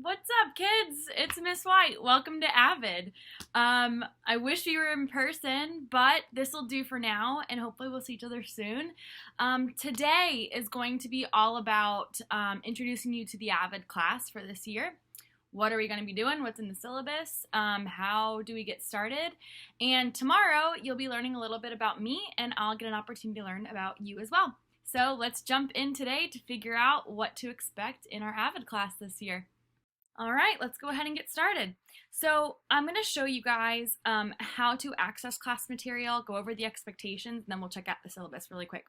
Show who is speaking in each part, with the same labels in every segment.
Speaker 1: What's up, kids? It's Miss White. Welcome to AVID. I wish we were in person, but this will do for now, and hopefully we'll see each other soon. Today is going to be all about introducing you to the AVID class for this year. What are we going to be doing? What's in the syllabus? How do we get started? And tomorrow you'll be learning a little bit about me, and I'll get an opportunity to learn about you as well. So let's jump in today to figure out what to expect in our AVID class this year. All right, let's go ahead and get started. So I'm going to show you guys how to access class material, go over the expectations, and then we'll check out the syllabus really quick.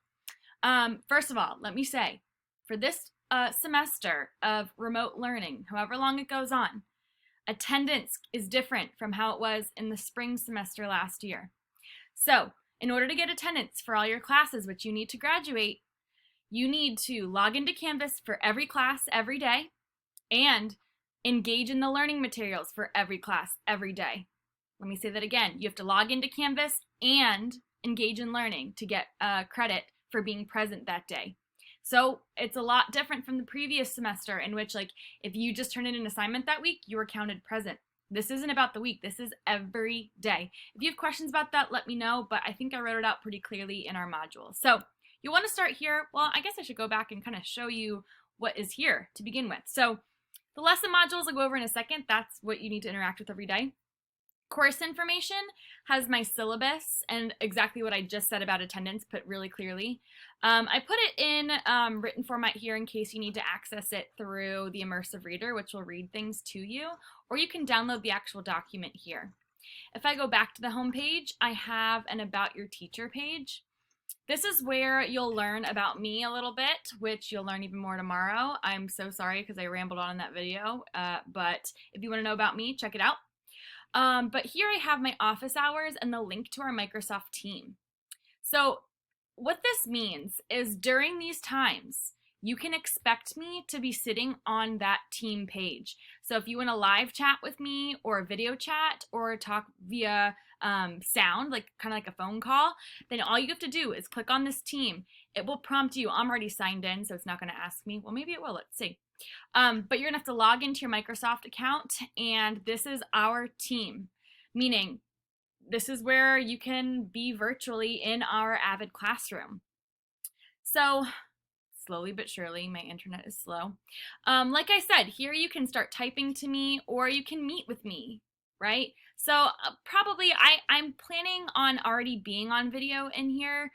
Speaker 1: First of all, let me say, for this semester of remote learning, however long it goes on, attendance is different from how it was in the spring semester last year. So in order to get attendance for all your classes, which you need to graduate, you need to log into Canvas for every class every day and engage in the learning materials for every class every day. Let me say that again. You have to log into Canvas and engage in learning to get credit for being present that day. So it's a lot different from the previous semester in which, like, if you just turned in an assignment that week, you were counted present. This isn't about the week. This is every day. If you have questions about that, let me know, but I think I wrote it out pretty clearly in our module. So you want to start here. Well, I guess I should go back and kind of show you what is here to begin with. So the lesson modules I'll go over in a second. That's what you need to interact with every day. Course information has my syllabus and exactly what I just said about attendance put really clearly. I put it in written format here in case you need to access it through the immersive reader, which will read things to you, or you can download the actual document here. If I go back to the home page, I have an About Your Teacher page. This is where you'll learn about me a little bit, which you'll learn even more tomorrow. I'm so sorry because I rambled on in that video, but if you want to know about me, check it out. But here I have my office hours and the link to our Microsoft team. So what this means is during these times, you can expect me to be sitting on that team page. So if you want to live chat with me or video chat or talk via sound, like kind of like a phone call, then all you have to do is click on this team. It will prompt you. I'm already signed in, so it's not going to ask me. Well, maybe it will. Let's see. But you're going to have to log into your Microsoft account, and this is our team, meaning this is where you can be virtually in our AVID classroom. So slowly but surely, my internet is slow. Like I said, here you can start typing to me or you can meet with me, right? So probably I'm planning on already being on video in here,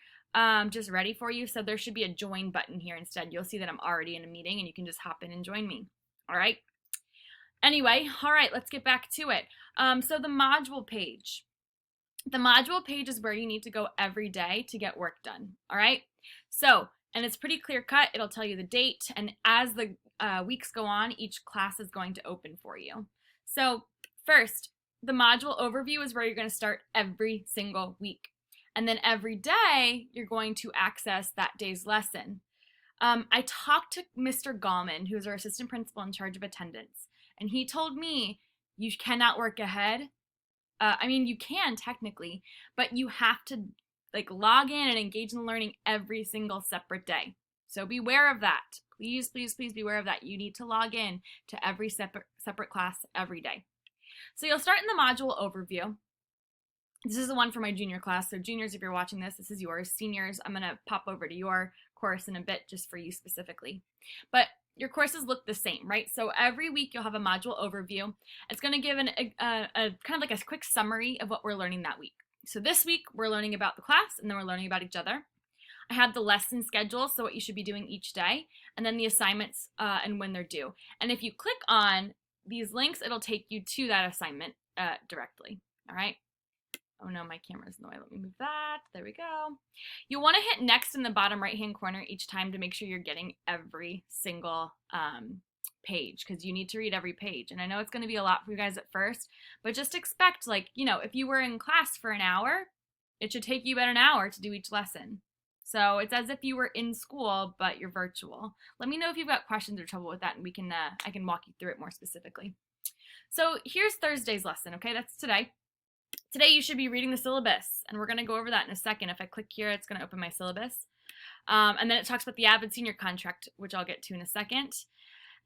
Speaker 1: just ready for you. So there should be a join button here instead. You'll see that I'm already in a meeting and you can just hop in and join me. All right. Anyway, all right, let's get back to it. So the module page. The module page is where you need to go every day to get work done. All right. So, and it's pretty clear cut. It'll tell you the date. And as the weeks go on, each class is going to open for you. So first, the module overview is where you're going to start every single week. And then every day, you're going to access that day's lesson. I talked to Mr. Gallman, who's our assistant principal in charge of attendance, and he told me you cannot work ahead. I mean, you can technically, but you have to log in and engage in learning every single separate day. So beware of that. Please, please, please beware of that. You need to log in to every separate class every day. So you'll start in the module overview. This is the one for my junior class. So juniors, if you're watching this, this is yours. Seniors, I'm going to pop over to your course in a bit just for you specifically. But your courses look the same, right? So every week you'll have a module overview. It's going to give a kind of like a quick summary of what we're learning that week. So this week we're learning about the class and then we're learning about each other. I have the lesson schedule, so what you should be doing each day, and then the assignments and when they're due. And if you click on these links, it'll take you to that assignment directly. All right. Oh no, my camera's in the way. Let me move that. There we go. You want to hit next in the bottom right-hand corner each time to make sure you're getting every single page, because you need to read every page. And I know it's going to be a lot for you guys at first, but just expect, like, you know, if you were in class for an hour, it should take you about an hour to do each lesson. So it's as if you were in school, but you're virtual. Let me know if you've got questions or trouble with that, and we can I can walk you through it more specifically. So here's Thursday's lesson, okay? That's today. Today you should be reading the syllabus, and we're going to go over that in a second. If I click here, it's going to open my syllabus. And then it talks about the AVID senior contract, which I'll get to in a second.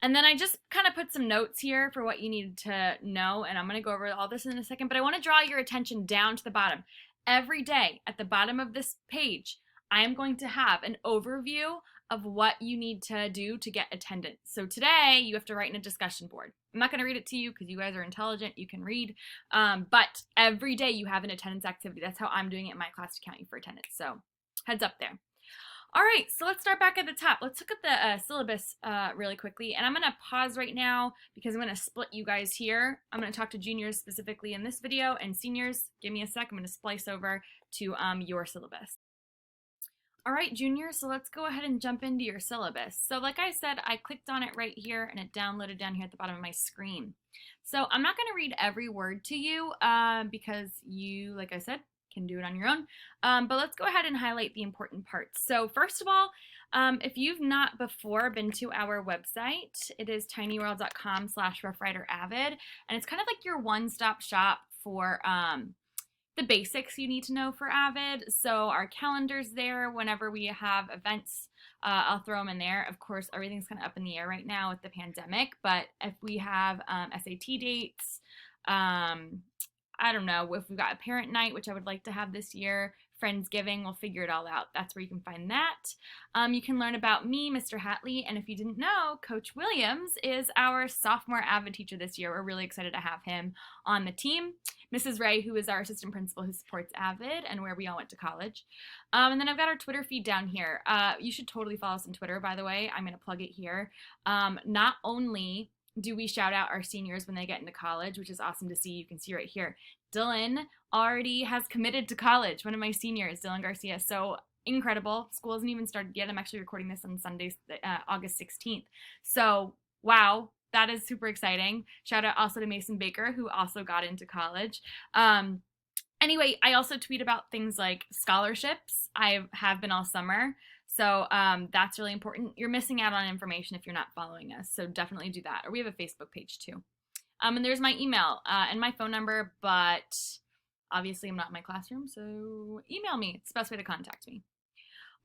Speaker 1: And then I just kind of put some notes here for what you need to know, and I'm going to go over all this in a second, but I want to draw your attention down to the bottom. Every day at the bottom of this page, I am going to have an overview of what you need to do to get attendance. So today, you have to write in a discussion board. I'm not going to read it to you because you guys are intelligent, you can read, but every day you have an attendance activity. That's how I'm doing it in my class to count you for attendance, so heads up there. All right, so let's start back at the top. Let's look at the syllabus really quickly, and I'm going to pause right now because I'm going to split you guys here. I'm going to talk to juniors specifically in this video, and seniors, give me a sec. I'm going to splice over to your syllabus. All right, juniors, so let's go ahead and jump into your syllabus. So like I said, I clicked on it right here, and it downloaded down here at the bottom of my screen. So I'm not going to read every word to you because you, like I said, can do it on your own. But let's go ahead and highlight the important parts. So first of all, if you've not before been to our website, it is tinyworld.com/roughrideravid, and it's kind of like your one-stop shop for the basics you need to know for AVID. So our calendar's there. Whenever we have events, I'll throw them in there. Of course, everything's kind of up in the air right now with the pandemic, but if we have SAT dates, I don't know, if we've got a parent night, which I would like to have this year, Friendsgiving, we'll figure it all out. That's where you can find that. You can learn about me, Mr. Hatley, and if you didn't know, Coach Williams is our sophomore AVID teacher this year. We're really excited to have him on the team. Mrs. Ray, who is our assistant principal who supports AVID and where we all went to college. And then I've got our Twitter feed down here. You should totally follow us on Twitter, by the way. I'm going to plug it here. Not only do we shout out our seniors when they get into college, which is awesome to see. You can see right here. Dylan already has committed to college, one of my seniors, Dylan Garcia. So incredible. School hasn't even started yet. I'm actually recording this on Sunday, August 16th. So, wow, that is super exciting. Shout out also to Mason Baker, who also got into college. Anyway, I also tweet about things like scholarships. I have been all summer. So that's really important. You're missing out on information if you're not following us, so definitely do that. Or we have a Facebook page too. And there's my email and my phone number, but obviously I'm not in my classroom, so email me. It's the best way to contact me.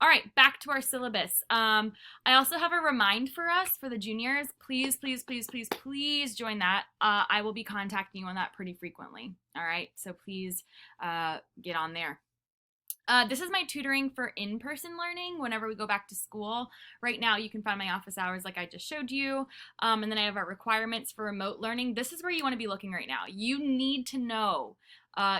Speaker 1: All right, back to our syllabus. I also have a remind for us for the juniors. Please, please, please, please, please join that. I will be contacting you on that pretty frequently. All right, so please get on there. This is my tutoring for in-person learning whenever we go back to school. Right now, you can find my office hours like I just showed you. And then I have our requirements for remote learning. This is where you want to be looking right now. You need to know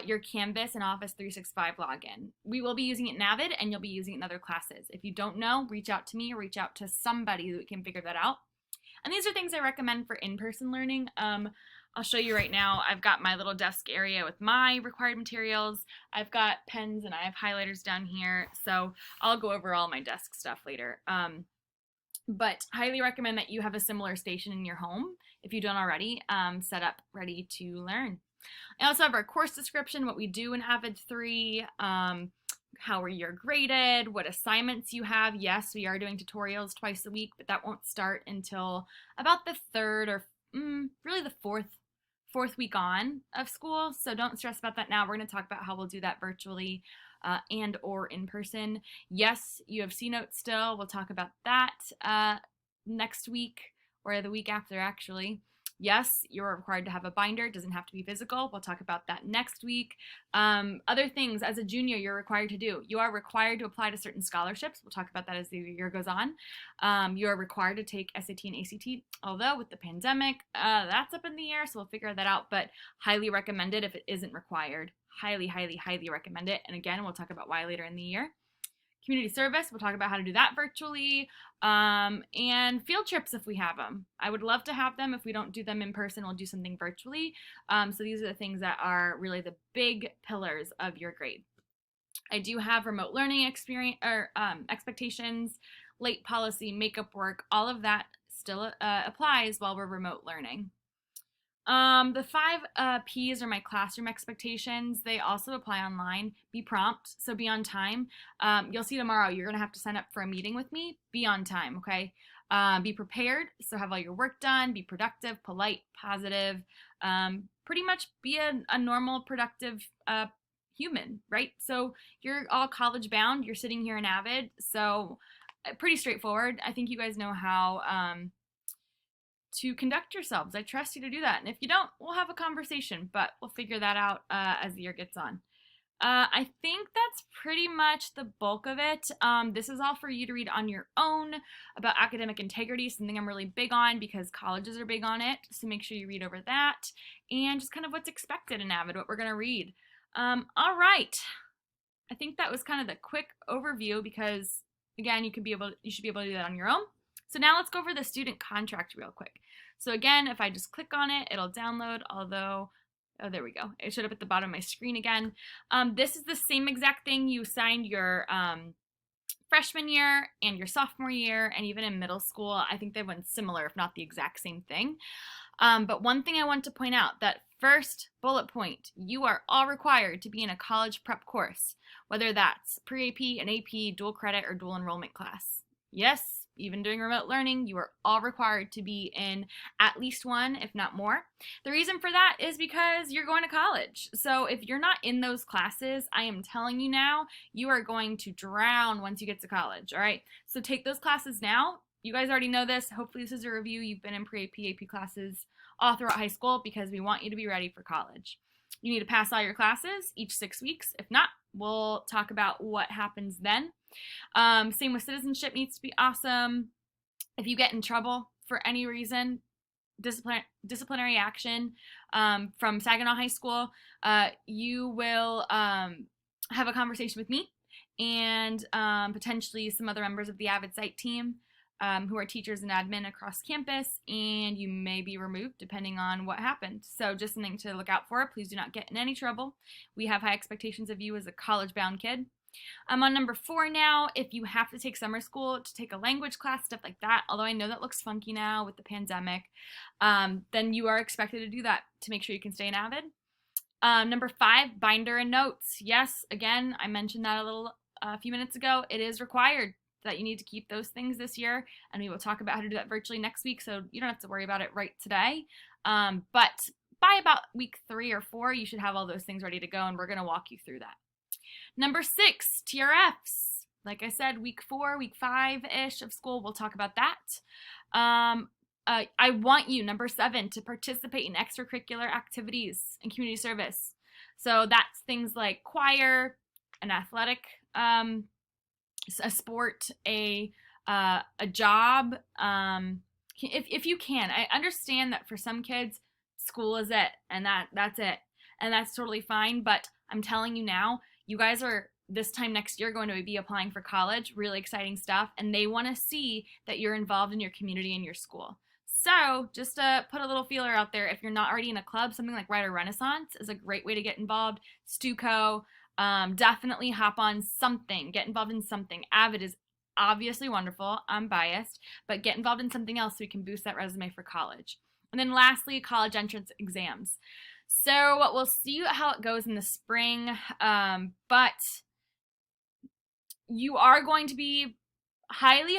Speaker 1: your Canvas and Office 365 login. We will be using it in AVID, and you'll be using it in other classes. If you don't know, reach out to me or reach out to somebody that can figure that out. And these are things I recommend for in-person learning. I'll show you right now. I've got my little desk area with my required materials. I've got pens and I have highlighters down here. So I'll go over all my desk stuff later. But highly recommend that you have a similar station in your home, if you don't already, set up ready to learn. I also have our course description, what we do in AVID III, how you're graded, what assignments you have. Yes, we are doing tutorials twice a week, but that won't start until about the third or really the fourth week on of school. So don't stress about that now. We're going to talk about how we'll do that virtually and or in person. Yes, you have C notes still. We'll talk about that next week or the week after actually. Yes, you're required to have a binder. It doesn't have to be physical. We'll talk about that next week. Other things as a junior you're required to do. You are required to apply to certain scholarships. We'll talk about that as the year goes on. You are required to take SAT and ACT, although with the pandemic, that's up in the air, so we'll figure that out, but highly recommend it if it isn't required. Highly, highly, highly recommend it. And again, we'll talk about why later in the year. Community service, we'll talk about how to do that virtually, and field trips if we have them. I would love to have them. If we don't do them in person, we'll do something virtually. So these are the things that are really the big pillars of your grade. I do have remote learning experience or expectations, late policy, makeup work, all of that still applies while we're remote learning. The 5 P's are my classroom expectations. They also apply online. Be prompt, so be on time. You'll see tomorrow, you're gonna have to sign up for a meeting with me. Be on time, okay? Be prepared, so have all your work done. Be productive, polite, positive. Pretty much be a normal, productive human, right? So you're all college bound. You're sitting here in AVID, so pretty straightforward. I think you guys know how to conduct yourselves. I trust you to do that. And if you don't, we'll have a conversation, but we'll figure that out as the year gets on. I think that's pretty much the bulk of it. This is all for you to read on your own about academic integrity, something I'm really big on because colleges are big on it. So make sure you read over that and just kind of what's expected in AVID, what we're going to read. All right. I think that was kind of the quick overview because, again, you should be able to do that on your own. So now let's go over the student contract real quick. So again, if I just click on it, it'll download, although, oh, there we go. It showed up at the bottom of my screen again. This is the same exact thing you signed your freshman year and your sophomore year, and even in middle school. I think they went similar, if not the exact same thing. But one thing I want to point out, that first bullet point, you are all required to be in a college prep course, whether that's pre-AP, an AP, dual credit, or dual enrollment class. Yes, even doing remote learning, you are all required to be in at least one, if not more. The reason for that is because you're going to college. So if you're not in those classes, I am telling you now, you are going to drown once you get to college, all right? So take those classes now. You guys already know this. Hopefully this is a review. You've been in pre-AP, AP classes all throughout high school because we want you to be ready for college. You need to pass all your classes each 6 weeks. If not, we'll talk about what happens then. Same with citizenship, needs to be awesome. If you get in trouble for any reason, disciplinary action from Saginaw High School, you will have a conversation with me and potentially some other members of the AVID site team who are teachers and admin across campus, and you may be removed depending on what happened. So just something to look out for. Please do not get in any trouble. We have high expectations of you as a college-bound kid. I'm on number 4 now. If you have to take summer school to take a language class, stuff like that, although I know that looks funky now with the pandemic, then you are expected to do that to make sure you can stay in AVID. Number 5, binder and notes. Yes, again, I mentioned that a few minutes ago. It is required that you need to keep those things this year, and we will talk about how to do that virtually next week, so you don't have to worry about it right today. But by about week 3 or 4, you should have all those things ready to go, and we're going to walk you through that. Number 6, TRFs. Like I said, week 4, week 5-ish of school, we'll talk about that. I want you, number 7, to participate in extracurricular activities and community service. So that's things like choir, an athletic, a sport, a job. If you can, I understand that for some kids, school is it, and that's it, and that's totally fine. But I'm telling you now, you guys are this time next year going to be applying for college, really exciting stuff, and they want to see that you're involved in your community and your school. So just to put a little feeler out there, if you're not already in a club, something like Writer Renaissance is a great way to get involved. Stuco, definitely hop on something, get involved in something. AVID is obviously wonderful, I'm biased, but get involved in something else so we can boost that resume for college. And then lastly, college entrance exams. So we'll see how it goes in the spring, but you are going to be highly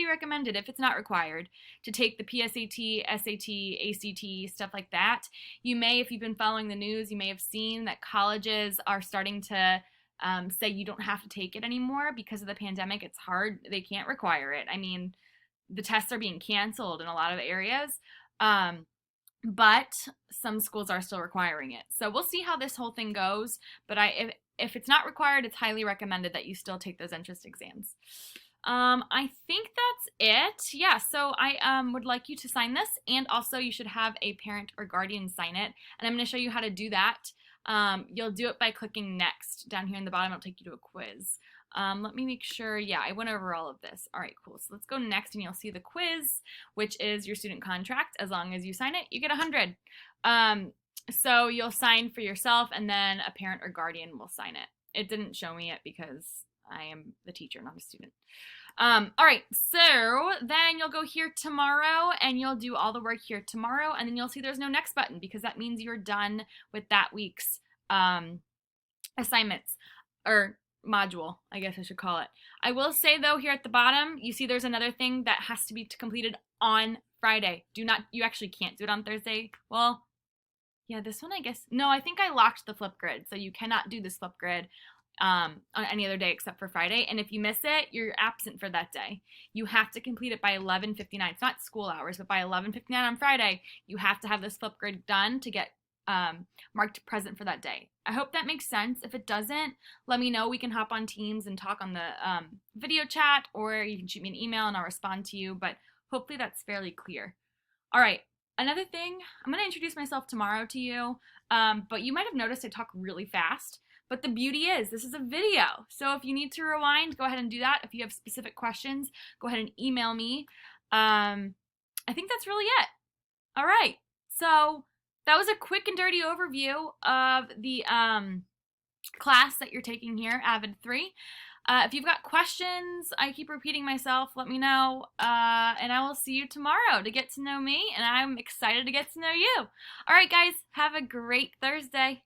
Speaker 1: recommended, if it's not required, to take the PSAT, SAT, ACT, stuff like that. You may, if you've been following the news, you may have seen that colleges are starting to say you don't have to take it anymore because of the pandemic. It's hard. They can't require it. I mean, the tests are being canceled in a lot of areas. But some schools are still requiring it. So we'll see how this whole thing goes. But if it's not required, it's highly recommended that you still take those entrance exams. I think that's it. Yeah, so I would like you to sign this, and also you should have a parent or guardian sign it. And I'm going to show you how to do that. You'll do it by clicking next. Down here in the bottom, it'll take you to a quiz. Let me make sure, yeah, I went over all of this. All right, cool. So let's go next, and you'll see the quiz, which is your student contract. As long as you sign it, you get 100. So you'll sign for yourself, and then a parent or guardian will sign it. It didn't show me it because I am the teacher, not a student. All right, so then you'll go here tomorrow, and you'll do all the work here tomorrow, and then you'll see there's no next button because that means you're done with that week's assignments, or module, I guess I should call it. I will say though, here at the bottom, you see there's another thing that has to be completed on Friday. You actually can't do it on Thursday. Well, yeah, this one, I guess. No, I think I locked the Flipgrid, so you cannot do this Flipgrid on any other day except for Friday. And if you miss it, you're absent for that day. You have to complete it by 11:59. It's not school hours, but by 11:59 on Friday, you have to have this Flipgrid done to get marked present for that day. I hope that makes sense. If it doesn't, let me know. We can hop on Teams and talk on the video chat, or you can shoot me an email and I'll respond to you, but hopefully that's fairly clear. All right, another thing, I'm going to introduce myself tomorrow to you, but you might have noticed I talk really fast. But the beauty is, this is a video. So if you need to rewind, go ahead and do that. If you have specific questions, go ahead and email me. I think that's really it. All right, so that was a quick and dirty overview of the class that you're taking here, AVID III. If you've got questions, I keep repeating myself, let me know, and I will see you tomorrow to get to know me, and I'm excited to get to know you. All right, guys, have a great Thursday.